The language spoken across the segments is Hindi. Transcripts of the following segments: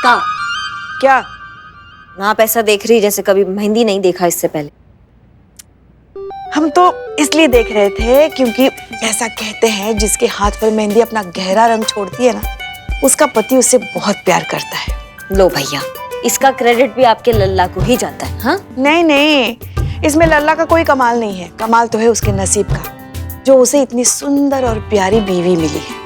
गीता, क्या? आप ऐसा देख रही जैसे कभी मेहंदी नहीं देखा इससे पहले। हम तो इसलिए देख रहे थे क्योंकि ऐसा कहते हैं जिसके हाथ पर मेहंदी अपना गहरा रंग छोड़ती है ना, उसका पति उससे बहुत प्यार करता है। लो भैया, इसका क्रेडिट भी आपके लल्ला को ही जाता है। हाँ नहीं नहीं, इसमें लल्ला का कोई कमाल नहीं है, कमाल तो है उसके नसीब का, जो उसे इतनी सुंदर और प्यारी बीवी मिली है।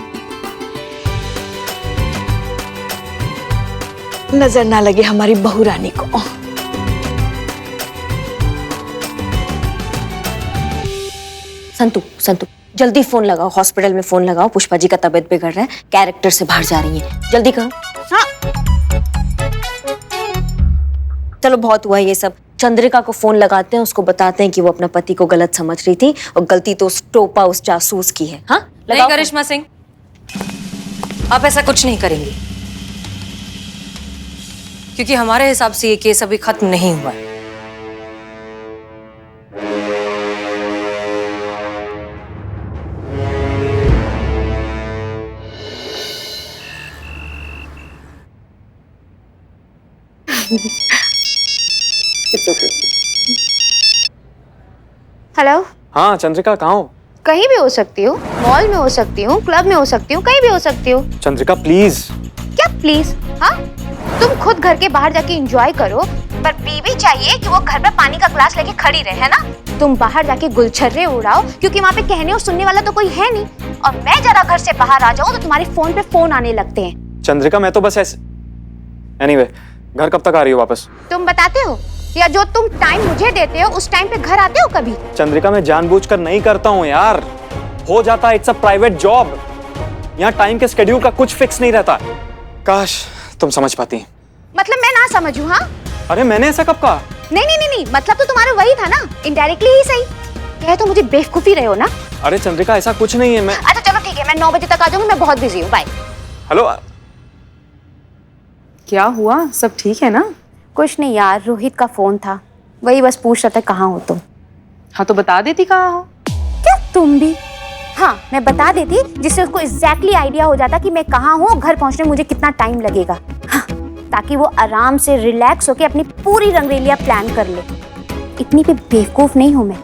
नजर ना लगे हमारी बहू रानी को। संतू, संतू जल्दी फोन लगाओ, हॉस्पिटल में फोन लगाओ, पुष्पा जी का तबीयत बिगड़ रहा है, कैरेक्टर से बाहर जा रही है, जल्दी करो। हाँ। चलो बहुत हुआ ये सब, चंद्रिका को फोन लगाते हैं, उसको बताते हैं कि वो अपना पति को गलत समझ रही थी और गलती तो उस टोपा, उस जासूस की है। हाँ नहीं करिश्मा सिंह, आप ऐसा कुछ नहीं करेंगी, क्योंकि हमारे हिसाब से ये केस अभी खत्म नहीं हुआ है। हेलो। हाँ चंद्रिका, कहाँ हो? कहीं भी हो सकती हूँ, मॉल में हो सकती हूँ, क्लब में हो सकती हूँ, कहीं भी हो सकती हूँ। चंद्रिका प्लीज। क्या प्लीज? हाँ, तुम खुद घर के बाहर जाके एंजॉय करो, पर बीवी चाहिए कि वो घर पे पानी का ग्लास लेके खड़ी रहे, है ना? तुम बाहर जाके गुलछर्रे उड़ाओ, क्योंकि वहाँ पे कहने और सुनने वाला तो कोई है नहीं, और मैं जरा घर से बाहर आ जाऊँ तो तुम्हारे फोन पे फोन आने लगते हैं। चंद्रिका मैं तो बस ऐसे। एनीवे, घर कब तक आ रही हो वापस? तुम बताते हो, या जो तुम टाइम मुझे देते हो उस टाइम पे घर आते हो कभी? चंद्रिका मैं जानबूझकर नहीं करता हूँ यार, हो जाता है, इट्स अ प्राइवेट जॉब, यहाँ टाइम के स्केड्यूल का कुछ फिक्स नहीं रहता। काश तुम समझ पाती। मतलब मैं ना समझूं? हाँ, अरे मैंने ऐसा कब कहा? नहीं नहीं नहीं नहीं, मतलब तो तुम्हारा वही था ना, इनडायरेक्टली ही सही। कह तो मुझे बेवकूफी रहे हो ना। अरे चंद्रिका ऐसा कुछ नहीं है। मैं अच्छा चलो ठीक है, मैं 9 बजे तक आ जाऊंगी, मैं बहुत बिजी हूँ, बाय। हेलो। क्या हुआ, सब ठीक है ना? कुछ नहीं यार, रोहित का फोन था, वही बस पूछ रहा था कहाँ हो तुम। हाँ तो बता देती कहाँ हो। क्या तुम भी? हाँ मैं बता देती, जिससे उसको एग्जैक्टली आइडिया हो जाता कि मैं कहाँ हूँ, घर पहुँचने में मुझे कितना टाइम लगेगा। हाँ, ताकि वो आराम से रिलैक्स होके अपनी पूरी रंगरेलिया प्लान कर ले। इतनी भी बेवकूफ नहीं हूँ मैं,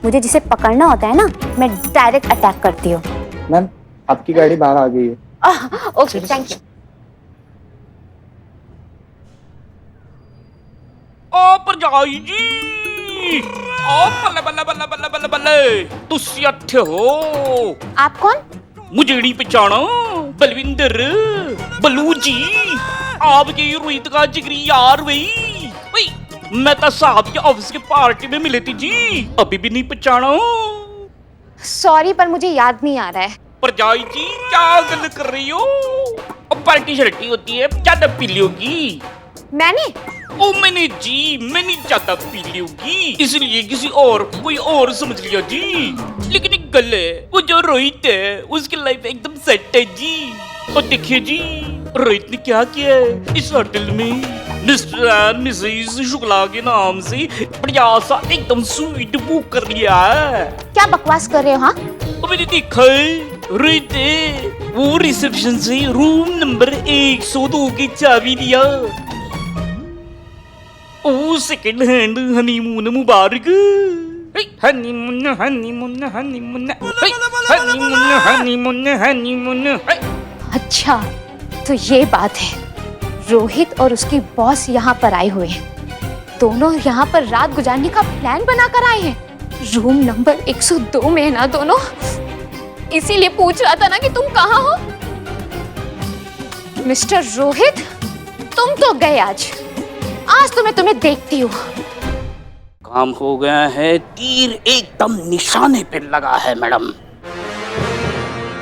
मुझे जिसे पकड़ना होता है ना, मैं डायरेक्ट अटैक करती हूँ। मैम आपकी गाड़ी बाहर आ गई है। Okay thank you. ओ भरजाई जी, ओ बल्ले बल्ले बल्ले बल्ले बल्ले बल्ले, तुसी इत्थे हो? आप कौन? मुझे नहीं पहचाना? बलविंदर, बल्लू जी, आपके रोहित का जिगरी यार वही। मैं तो साहब के ऑफिस के पार्टी में मिले थी जी, अभी भी नहीं पहचाना? सॉरी पर मुझे याद नहीं आ रहा है। भरजाई जी क्या गल कर रही हो? पार्टी शर्टी होती है, ज्यादा पी लोगी। मैंने? ओ मैंने ज्यादा पी ली होगी, इसलिए किसी और कोई और समझ लिया जी। लेकिन एक गल है, वो जो रोहित है उसकी लाइफ एकदम सेट है जी। और देखिए जी, रोहित ने क्या किया है, इस होटल में मिस्टर एंड मिसेस शुक्ला के नाम से बढ़िया सा एकदम स्वीट बुक कर लिया है। क्या बकवास कर रहे हो? हाँ मैंने देखा है, रोहित ने वो रिसेप्शन से रूम नंबर 102 की चाबी दिया। ओ सेकंड हैंड हनीमून मुबारक। Honeymoon honeymoon honeymoon honeymoon honeymoon honeymoon. अच्छा तो ये बात है, रोहित और उसकी बॉस यहाँ पर आए हुए हैं, दोनों यहाँ पर रात गुजारने का प्लान बनाकर आए हैं। रूम नंबर 102 में है ना दोनों, इसीलिए पूछ रहा था ना कि तुम कहाँ हो। मिस्टर रोहित, तुम तो गए आज तो मैं तुम्हें देखती हूँ। काम हो गया है, तीर एकदम निशाने पे लगा है मैडम।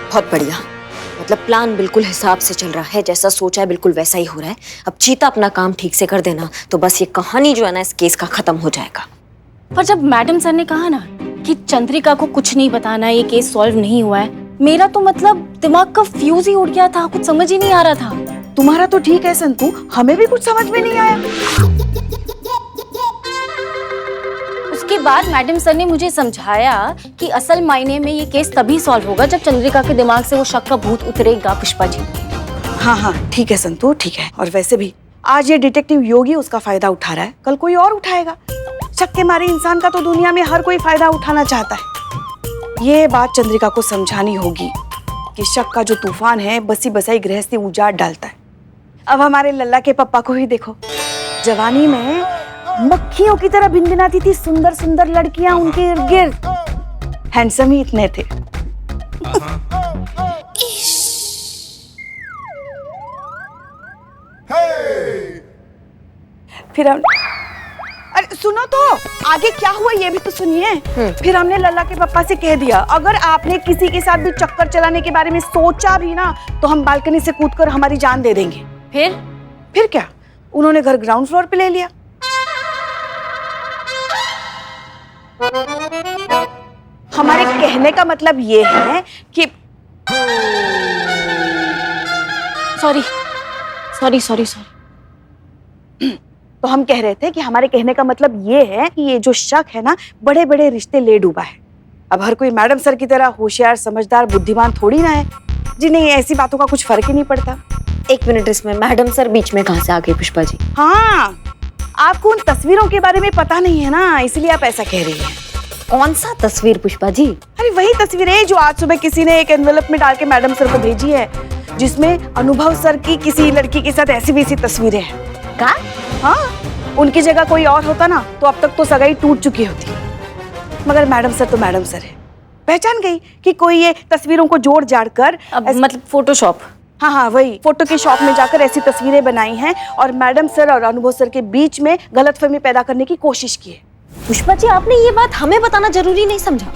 बहुत बढ़िया, मतलब प्लान बिल्कुल हिसाब से चल रहा है, जैसा सोचा है बिल्कुल वैसा ही हो रहा है। अब चीता अपना काम ठीक से कर देना तो बस ये कहानी जो है ना इस केस का खत्म हो जाएगा। पर जब मैडम सर ने कहा ना कि चंद्रिका को कुछ नहीं बताना, ये केस सॉल्व नहीं हुआ है, मेरा तो मतलब दिमाग का फ्यूज ही उड़ गया था, कुछ समझ ही नहीं आ रहा था। तुम्हारा तो ठीक है संतू, हमें भी कुछ समझ में नहीं आया। उसके बाद मैडम सर ने मुझे समझाया कि असल मायने में ये केस तभी सॉल्व होगा जब चंद्रिका के दिमाग से वो शक का भूत उतरेगा। पुष्पा जी हाँ हाँ ठीक है संतू, ठीक है। और वैसे भी आज ये डिटेक्टिव योगी उसका फायदा उठा रहा है, कल कोई और उठाएगा। शक के मारे इंसान का तो दुनिया में हर कोई फायदा उठाना चाहता है। ये बात चंद्रिका को समझानी होगी कि शक का जो तूफान है बसी बसाई गृहस्थी उजाड़ डालता है। अब हमारे लल्ला के पप्पा को ही देखो, जवानी में मक्खियों की तरह भिनभिनाती थी सुंदर सुंदर लड़कियां उनके इर्द गिर्द, हैंडसम ही इतने थे। फिर हम, अरे सुनो तो आगे क्या हुआ ये भी तो सुनिए। फिर हमने लल्ला के पापा से कह दिया अगर आपने किसी के साथ भी चक्कर चलाने के बारे में सोचा भी ना तो हम बालकनी से कूदकर हमारी जान दे देंगे। फिर क्या, उन्होंने घर ग्राउंड फ्लोर पे ले लिया। हमारे कहने का मतलब ये है कि सॉरी तो हम कह रहे थे कि हमारे कहने का मतलब ये है कि ये जो शक है ना बड़े बड़े रिश्ते ले डूबा है। अब हर कोई मैडम सर की तरह होशियार समझदार बुद्धिमान थोड़ी ना है जिन्हें ऐसी बातों का कुछ फर्क ही नहीं पड़ता। एक मिनट, इसमें मैडम सर बीच में कहाँ से आ गई पुष्पा जी? हाँ, आपको उन तस्वीरों के बारे में पता नहीं है ना, इसलिए आप ऐसा कह रही हैं। कौन सा तस्वीर पुष्पा जी? अरे वही तस्वीरें जो आज सुबह किसी ने एक एनवेलप में डाल के मैडम सर को भेजी है, जिसमें अनुभव सर की किसी लड़की के साथ ऐसी वैसी तस्वीरें हैं। का? हाँ, उनकी जगह कोई और होता ना तो अब तक तो सगाई टूट चुकी होती, मगर मैडम सर तो मैडम सर है। पहचान गई कि कोई ये तस्वीरों को जोड़ जाड़ कर मतलब फोटोशॉप। हाँ, वही फोटो की शॉप में जाकर ऐसी तस्वीरें बनाई हैं और मैडम सर और अनुभव सर के बीच में गलतफहमी पैदा करने की कोशिश की है। पुष्पा जी, आपने ये बात हमें बताना जरूरी नहीं समझा?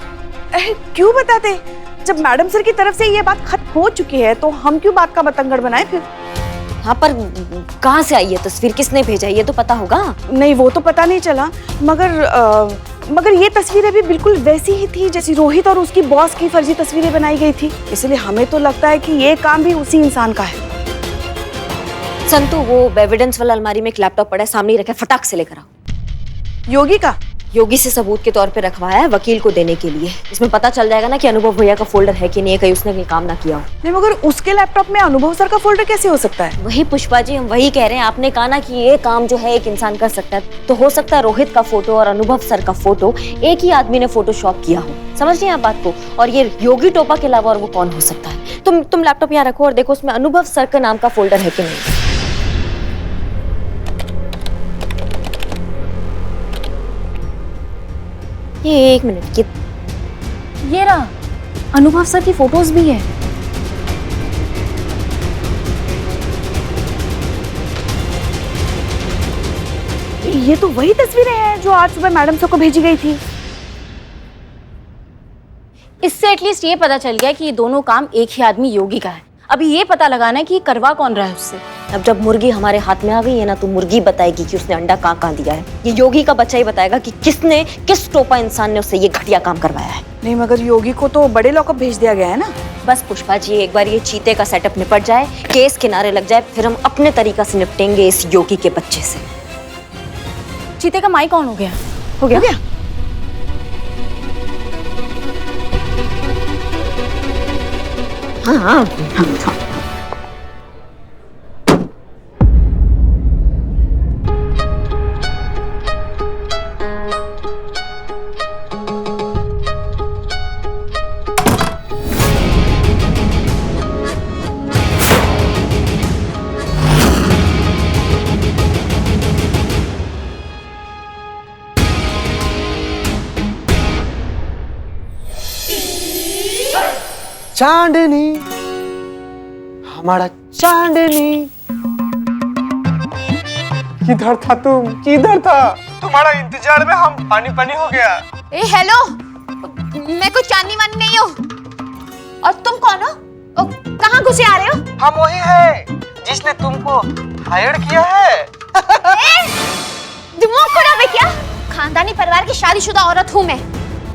क्यों बताते? जब मैडम सर की तरफ से ये बात खत्म हो चुकी है तो हम क्यों बात का बतंगड़ बनाए फिर? हाँ, पर कहाँ से आई है तस्वीर, किसने भेजा ये तो पता होगा। नहीं, वो तो पता नहीं चला, मगर ये तस्वीरें भी बिल्कुल वैसी ही थी जैसी रोहित और उसकी बॉस की फर्जी तस्वीरें बनाई गई थी। इसलिए हमें तो लगता है कि ये काम भी उसी इंसान का है। संतु, वो एविडेंस वाला अलमारी में एक लैपटॉप पड़ा है, सामने ही रखा है, फटाक से लेकर आओ। योगी का? योगी से सबूत के तौर पे रखवाया है वकील को देने के लिए। इसमें पता चल जाएगा ना कि अनुभव भैया का फोल्डर है कि नहीं, कहीं उसने कोई काम ना किया हो। नहीं, मगर उसके लैपटॉप में अनुभव सर का फोल्डर कैसे हो सकता है? वही पुष्पा जी, हम वही कह रहे हैं। आपने कहा ना कि ये काम जो है एक इंसान कर सकता है, तो हो सकता है रोहित का फोटो और अनुभव सर का फोटो एक ही आदमी ने फोटोशॉप किया हो। समझ रही हैं आप बात को? और ये योगी टोपा के अलावा और वो कौन हो सकता है? तुम लैपटॉप यहाँ रखो और देखो उसमें अनुभव सर का नाम का फोल्डर है कि नहीं। ये एक मिनट, ये रहा, अनुभव सर की फोटोज भी है। ये तो वही तस्वीरें हैं जो आज सुबह मैडम सर को भेजी गई थी। इससे एटलीस्ट ये पता चल गया कि ये दोनों काम एक ही आदमी योगी का है। अभी ये पता लगाना है कि ये करवा कौन रहा है उससे। अब जब मुर्गी हमारे हाथ में आ गई है ना, तो मुर्गी बताएगी कि उसने अंडा कहाँ दिया है। ये योगी का बच्चा ही बताएगा कि किस टोपा इंसान ने उससे ये घटिया काम करवाया है। नहीं, मगर योगी को तो बड़े लॉकअप भेज दिया गया है ना। बस पुष्पा जी, एक बार ये चीते का सेटअप निपट जाए, केस किनारे लग जाए, फिर हम अपने तरीका से निपटेंगे इस योगी के बच्चे से। चीते का माई कौन हो गया? हो गया? हाँ। चांदनी, हमारा चांदनी, किधर था तुम? किधर था? तुम्हारा इंतजार में हम पानी पानी हो गया। ए हेलो, मैं कोई चांदनी वानी नहीं हूँ। और तुम कौन हो? कहाँ घुसे आ रहे हो? हम वही है जिसने तुमको हायर किया है। दिमाग खराब है क्या? खानदानी परिवार की शादीशुदा औरत हूँ मैं।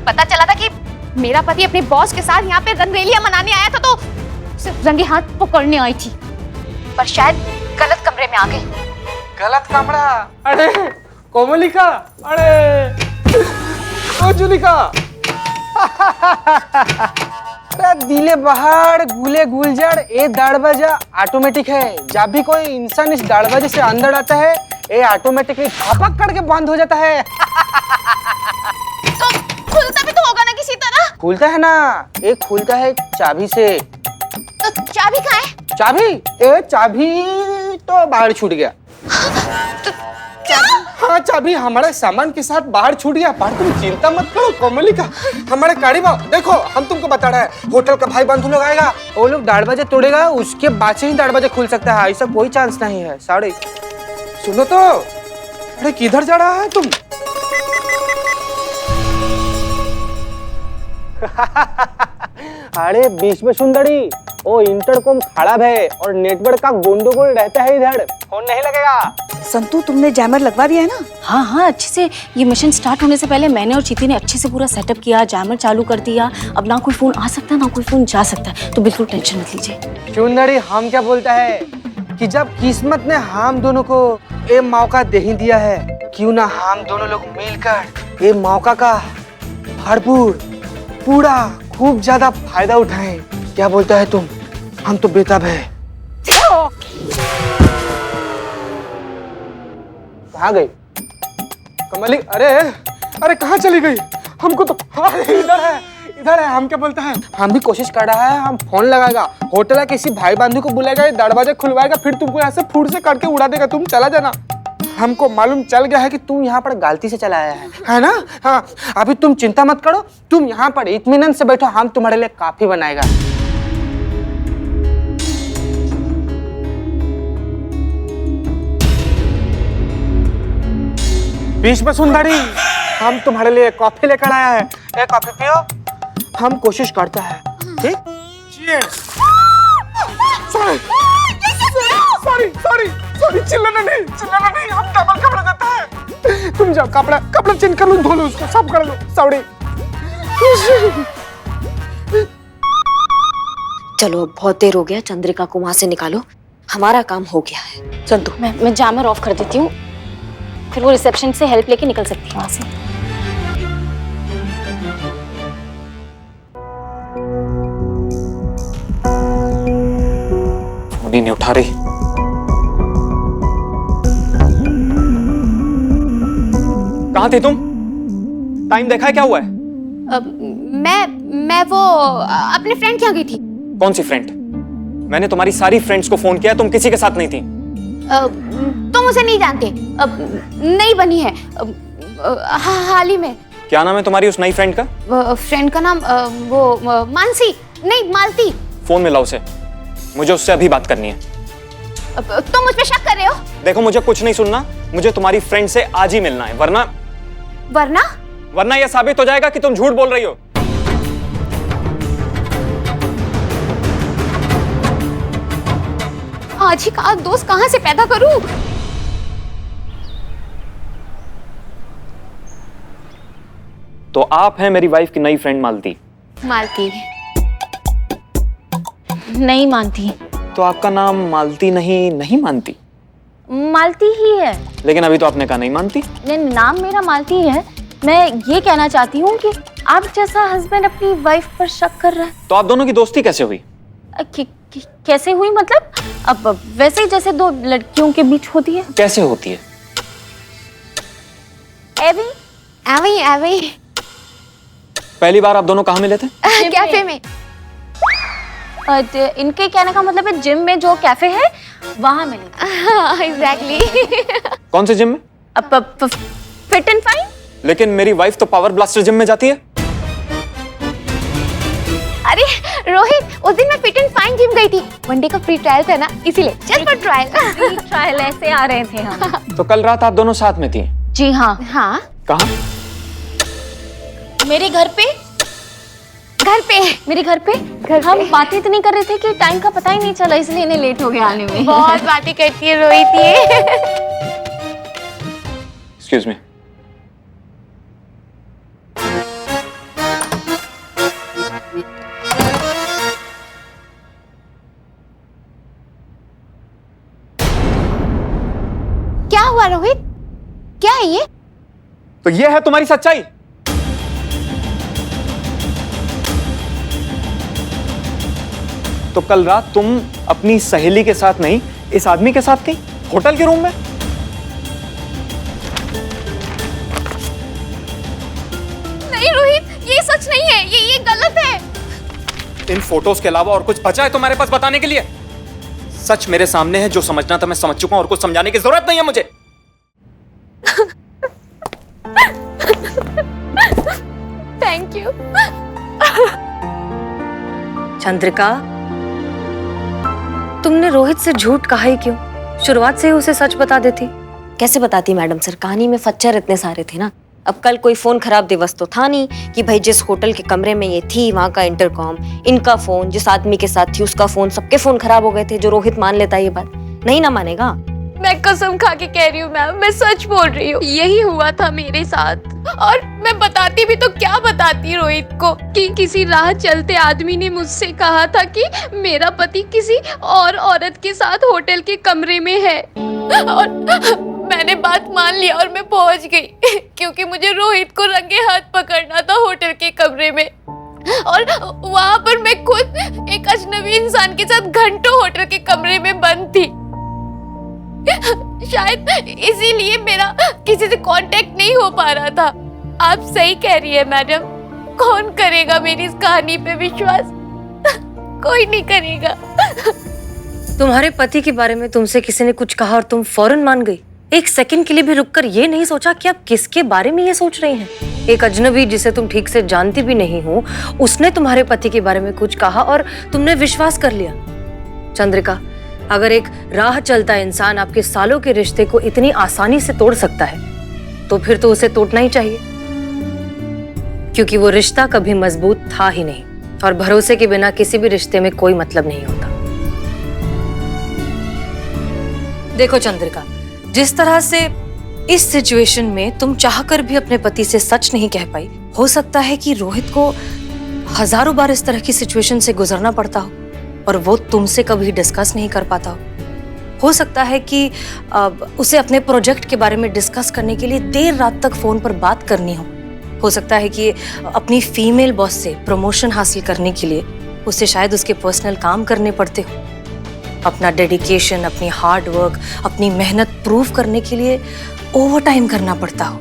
पता चला था कि मेरा पति अपने बॉस के साथ यहाँ पे रंगरेलियां मनाने आया था तो सिर्फ रंगे हाथ पकड़ने आई थी, पर शायद गलत कमरे में आ गई। गलत कमरा? अरे कोमलिका, अरे ओ जुलिका, दिले बहाड़ गुले गुलजड़ ये दरवाजा ऑटोमेटिक है। जब भी कोई इंसान इस दरवाजे से अंदर आता है ये ऑटोमेटिकली धपक करके बंद हो जाता है। तो खुलता भी तो होगा ना किसी तरह। खुलता है ना, ये खुलता है चाबी से। तो चाबी कहाँ है? चाबी? ए चाबी तो बाहर छूट गया। हाँ चाबी हमारे सामान के साथ बाहर छूट गया। पर तुम चिंता मत करो कोमलिका, हमारे गाड़ी भाव देखो, हम तुमको बता रहे हैं होटल का भाई बंधु लोग आएगा, वो लोग दरवाजे तोड़ेगा, उसके बाद से ही दरवाजा खुल सकता है। ऐसा कोई चांस नहीं है। साड़े सुनो तो, अरे किधर जा रहा है तुम? अरे बीच में सुंदरी, वो इंटरकॉम खराब है और नेटवर्क का गोंडोगोल रहता है, इधर फोन नहीं लगेगा। संतू तुमने जैमर लगवा दिया है ना? हाँ हाँ, अच्छे से। ये मिशन स्टार्ट होने से पहले मैंने और चीती ने अच्छे से पूरा सेटअप किया, जैमर चालू कर दिया। अब ना कोई फोन आ सकता है ना कोई फोन जा सकता है, तो बिल्कुल टेंशन मत लीजिए। सुंदरी हम क्या बोलता है कि जब किस्मत ने हम दोनों को ये मौका दे ही दिया है, क्यों ना हम दोनों लोग मिलकर ये मौका का भरपूर पूरा खूब ज्यादा फायदा उठाएं। क्या बोलता है तुम? हम तो बेताब है। कहाँ गई कमली? अरे अरे कहाँ चली गई? हमको तो इधर है, इधर है। हम क्या बोलता है, हम भी कोशिश कर रहा है, हम फोन लगाएगा, होटल का किसी भाई बंधु को बुलाएगा, दरवाजा खुलवाएगा, फिर तुमको ऐसे फूट से करके उड़ा देगा। तुम चला जाना। हमको मालूम चल गया है कि तुम यहाँ पर गलती से चला आया है ना? हाँ अभी तुम चिंता मत करो, तुम यहाँ पर इत्मीनान से बैठो, हम तुम्हारे लिए काफी बनाएगा। बीच में सुंदरी, हम तुम्हारे लिए कॉफी लेकर आया है, एक कॉफी पियो। हम कोशिश करते हैं, ठीक? सॉरी, चिल्लाना नहीं, हम डबल कपड़ा देता है। तुम जाओ, कपड़ा चेंज कर लो, धो लो उसको, साफ कर लो। सॉरी। चलो अब बहुत देर हो गया, चंद्रिका को वहां से निकालो, हमारा काम हो गया है। संतू मैं जैमर ऑफ कर देती हूँ, फिर वो रिसेप्शन से हेल्प लेके निकल सकती है वहां से। फोन ही नहीं उठा रही। कहाँ थे तुम? टाइम देखा है क्या हुआ है? मैं वो अपने फ्रेंड के यहाँ गई थी। कौन सी फ्रेंड? मैंने तुम्हारी सारी फ्रेंड्स को फोन किया, तुम किसी के साथ नहीं थी। तुम उसे नहीं जानते, नई बनी है हाल ही में। क्या नाम है तुम्हारी उस नई फ्रेंड का? फ्रेंड का नाम वो मानसी नहीं मालती। फोन मिला उसे, मुझे उससे अभी बात करनी है। तुम मुझ पे शक कर रहे हो? देखो मुझे कुछ नहीं सुनना, मुझे तुम्हारी फ्रेंड से आज ही मिलना है, वरना यह साबित हो जाएगा कि तुम झूठ बोल रही हो। आज ही का दोस्त कहां से पैदा करूं? तो आप हैं मेरी वाइफ की नई फ्रेंड मालती? मालती नहीं मानती। तो आपका नाम मालती नहीं मानती? मालती ही है। लेकिन अभी तो आपने कहा नहीं मानती। नाम मेरा मालती है। मैं ये कहना चाहती हूँ कि आप जैसा हस्बैंड अपनी वाइफ पर शक कर रहा है। तो आप दोनों की दोस्ती कैसे हुई? कैसे हुई मतलब? अब वैसे ही जैसे दो लड़कियों के बीच होती है। कैसे होती है? एवी पहली बार आप दोनों कहाँ मिले थे? कैफे में। इनके कहने का मतलब है जिम में जो कैफे है वहां मिले। एग्जैक्टली। कौन से जिम में? Fit and fine. लेकिन मेरी वाइफ तो पावर ब्लास्टर जिम में जाती है। अरे रोहित, उस दिन मैं फिट एंड फाइन जिम गई थी, वनडे का फ्री ट्रायल था ना, इसीलिए जस्ट फॉर ट्रायल। ट्रायल ऐसे आ रहे थे हम। तो कल रात आप दोनों साथ में थी? जी हाँ। हाँ कहाँ? मेरे घर पे। मेरे घर पे हम बातें इतनी कर रहे थे कि टाइम का पता ही नहीं चला, इसलिए इन्हें लेट हो गया आने में। बहुत बातें करती है रोहित ये। Excuse me. क्या हुआ रोहित? क्या है ये? तो ये है तुम्हारी सच्चाई? तो कल रात तुम अपनी सहेली के साथ नहीं, इस आदमी के साथ थी होटल के रूम में। नहीं रोहित, ये सच नहीं है, ये गलत है। इन फोटोज के अलावा और कुछ बचा है तुम्हारे पास बताने के लिए? सच मेरे सामने है, जो समझना था मैं समझ चुका हूं और कुछ समझाने की जरूरत नहीं है मुझे। Thank you. चंद्रिका, तुमने रोहित से झूठ कहा ही क्यों? शुरुआत से ही उसे सच बता देती। कैसे बताती मैडम सर, कहानी में फच्चर इतने सारे थे ना। अब कल कोई फोन खराब दिवस तो था नहीं कि भाई जिस होटल के कमरे में ये थी वहां का इंटरकॉम, इनका फोन, जिस आदमी के साथ थी उसका फोन, सबके फोन खराब हो गए थे। जो रोहित मान लेता है ये बात, नहीं ना मानेगा। मैं कसम खा के कह रही हूँ मैम, मैं सच बोल रही हूँ, यही हुआ था मेरे साथ। और मैं बताती भी तो क्या बताती रोहित को कि किसी राह चलते आदमी ने मुझसे कहा था कि मेरा पति किसी और औरत के साथ होटल के कमरे में है। और मैंने बात मान लिया और मैं पहुंच गई क्योंकि मुझे रोहित को रंगे हाथ पकड़ना था होटल के कमरे में। और वहां पर मैं खुद एक अजनबी इंसान के साथ घंटों होटल के कमरे में बंद थी। शायद इसीलिए मेरा किसी से कांटेक्ट नहीं हो पा रहा था। आप सही कह रही है मैडम, कौन करेगा मेरी इस कहानी पे विश्वास? कोई नहीं करेगा। तुम्हारे पति के बारे में तुमसे किसी ने कुछ कहा और तुम फौरन मान गई। एक सेकंड के लिए भी रुककर ये नहीं सोचा कि आप किसके बारे में ये सोच रही हैं। एक अजनबी जिसे तुम ठीक से जानती भी नहीं हो, उसने तुम्हारे पति के बारे में कुछ कहा और तुमने विश्वास कर लिया। चंद्रिका, अगर एक राह चलता इंसान आपके सालों के रिश्ते को इतनी आसानी से तोड़ सकता है तो फिर तो उसे तोड़ना ही चाहिए, क्योंकि वो रिश्ता कभी मजबूत था ही नहीं और भरोसे के बिना किसी भी रिश्ते में कोई मतलब नहीं होता। देखो चंद्रिका, जिस तरह से इस सिचुएशन में तुम चाहकर भी अपने पति से सच नहीं कह पाई, हो सकता है कि रोहित को हजारों बार इस तरह की सिचुएशन से गुजरना पड़ता हो और वो तुमसे कभी डिस्कस नहीं कर पाता हो सकता है कि उसे अपने प्रोजेक्ट के बारे में डिस्कस करने के लिए देर रात तक फोन पर बात करनी हो सकता है कि अपनी फीमेल बॉस से प्रमोशन हासिल करने के लिए उसे शायद उसके पर्सनल काम करने पड़ते हो। अपना डेडिकेशन, अपनी हार्ड वर्क, अपनी मेहनत प्रूव करने के लिए ओवर टाइम करना पड़ता हो।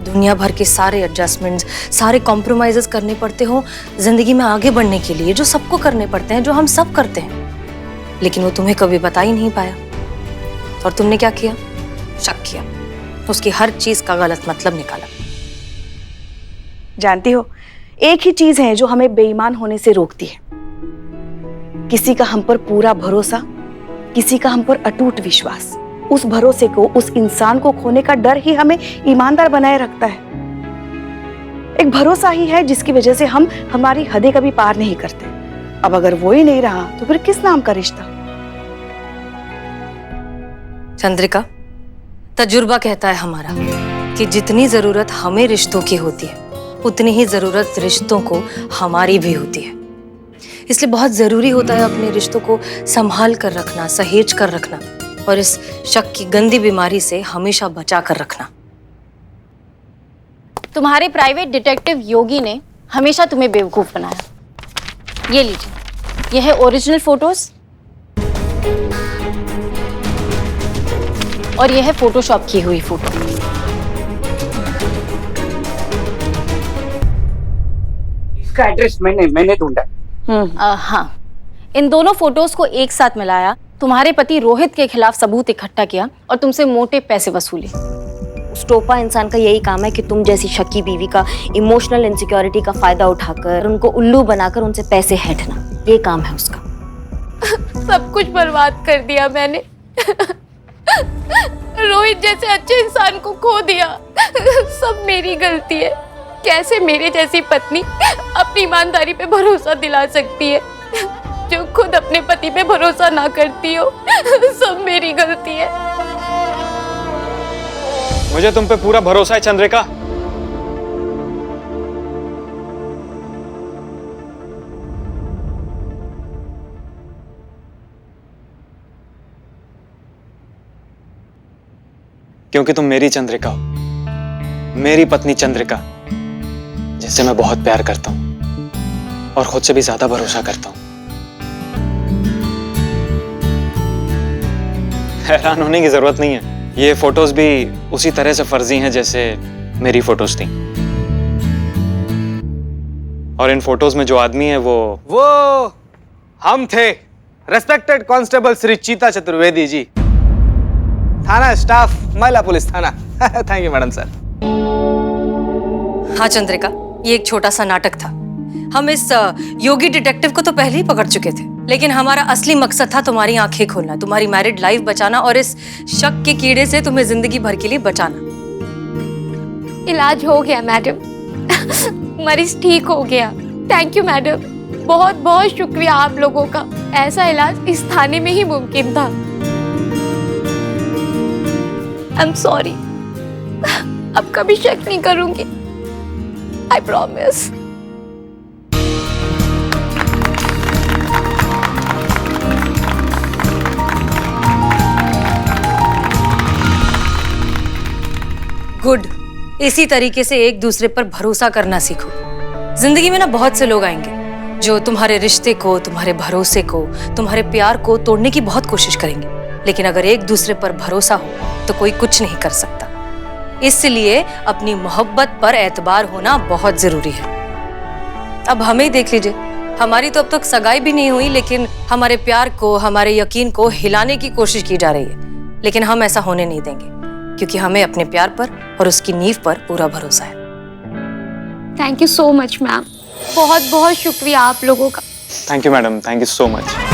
दुनिया भर के सारे एडजस्टमेंट्स, सारे कॉम्प्रोमाइजेस करने पड़ते हो जिंदगी में आगे बढ़ने के लिए, जो सबको करने पड़ते हैं, जो हम सब करते हैं। लेकिन वो तुम्हें कभी बता ही नहीं पाया और तुमने क्या किया? शक किया, उसकी हर चीज का गलत मतलब निकाला। जानती हो, एक ही चीज है जो हमें बेईमान होने से रोकती है, किसी का हम पर पूरा भरोसा, किसी का हम पर अटूट विश्वास। उस भरोसे को, उस इंसान को खोने का डर ही हमें ईमानदार बनाए रखता है। एक भरोसा ही है जिसकी वजह से हम हमारी हदें कभी पार नहीं करते। अब अगर वो ही नहीं रहा तो फिर किस नाम का रिश्ता? चंद्रिका, तजुर्बा कहता है हमारा कि जितनी जरूरत हमें रिश्तों की होती है उतनी ही जरूरत रिश्तों को हमारी भी होती है। इसलिए बहुत जरूरी होता है अपने रिश्तों को संभाल कर रखना, सहेज कर रखना और इस शक की गंदी बीमारी से हमेशा बचा कर रखना। तुम्हारे प्राइवेट डिटेक्टिव योगी ने हमेशा तुम्हें बेवकूफ बनाया। ये लीजिए, ये है ओरिजिनल फोटोज और ये है फोटोशॉप की हुई फोटो। इसका एड्रेस मैंने ढूंढा। हाँ, इन दोनों फोटोज को एक साथ मिलाया, तुम्हारे पति रोहित के खिलाफ सबूत इकट्ठा किया और तुमसे मोटे पैसे वसूले। उस टोपा इंसान का यही काम है कि तुम जैसी शक्की बीवी का इमोशनल इनसिक्योरिटी का फायदा उठाकर उनको उल्लू बनाकर उनसे पैसे हैंटना, ये काम है उसका। सब कुछ बर्बाद कर दिया मैंने। रोहित जैसे अच्छे इंसान को खो दिया। सब मेरी गलती है। कैसे मेरे जैसी पत्नी अपनी ईमानदारी पे भरोसा दिला सकती है जो खुद अपने पति पे भरोसा ना करती हो? सब मेरी गलती है। मुझे तुम पे पूरा भरोसा है चंद्रिका। क्योंकि तुम मेरी चंद्रिका हो, मेरी पत्नी चंद्रिका, जिससे मैं बहुत प्यार करता हूं और खुद से भी ज्यादा भरोसा करता हूं। हैरान होने की जरूरत नहीं है। ये फोटोज भी उसी तरह से फर्जी हैं जैसे मेरी फोटोज थी। और इन फोटोज में जो आदमी है वो हम थे, रेस्पेक्टेड कांस्टेबल श्री चीता चतुर्वेदी जी, थाना स्टाफ, महिला पुलिस थाना। Thank you madam sir. हाँ चंद्रिका, ये एक छोटा सा नाटक था। हम इस योगी डिटेक्टिव को तो पहले ही पकड़ चुके थे, लेकिन हमारा असली मकसद था तुम्हारी आंखें खोलना, तुम्हारी मैरिड लाइफ बचाना और इस शक के कीड़े से तुम्हें जिंदगी भर के लिए बचाना। इलाज हो गया मैडम, मरीज ठीक हो गया। थैंक यू मैडम, बहुत बहुत शुक्रिया आप लोगों का। ऐसा इलाज इस थाने में ही मुमकिन था। आई एम सॉरी, अब कभी शक नहीं करूंगी, आई प्रॉमिस। गुड, इसी तरीके से एक दूसरे पर भरोसा करना सीखो। जिंदगी में ना बहुत से लोग आएंगे जो तुम्हारे रिश्ते को, तुम्हारे भरोसे को, तुम्हारे प्यार को तोड़ने की बहुत कोशिश करेंगे, लेकिन अगर एक दूसरे पर भरोसा हो तो कोई कुछ नहीं कर सकता। इसलिए अपनी मोहब्बत पर एतबार होना बहुत जरूरी है। अब हमें ही देख लीजिए, हमारी तो अब तक सगाई भी नहीं हुई, लेकिन हमारे प्यार को, हमारे यकीन को हिलाने की कोशिश की जा रही है। लेकिन हम ऐसा होने नहीं देंगे, क्योंकि हमें अपने प्यार पर और उसकी नींव पर पूरा भरोसा है। Thank you so much ma'am, बहुत बहुत शुक्रिया आप लोगों का। Thank you madam, thank you so much.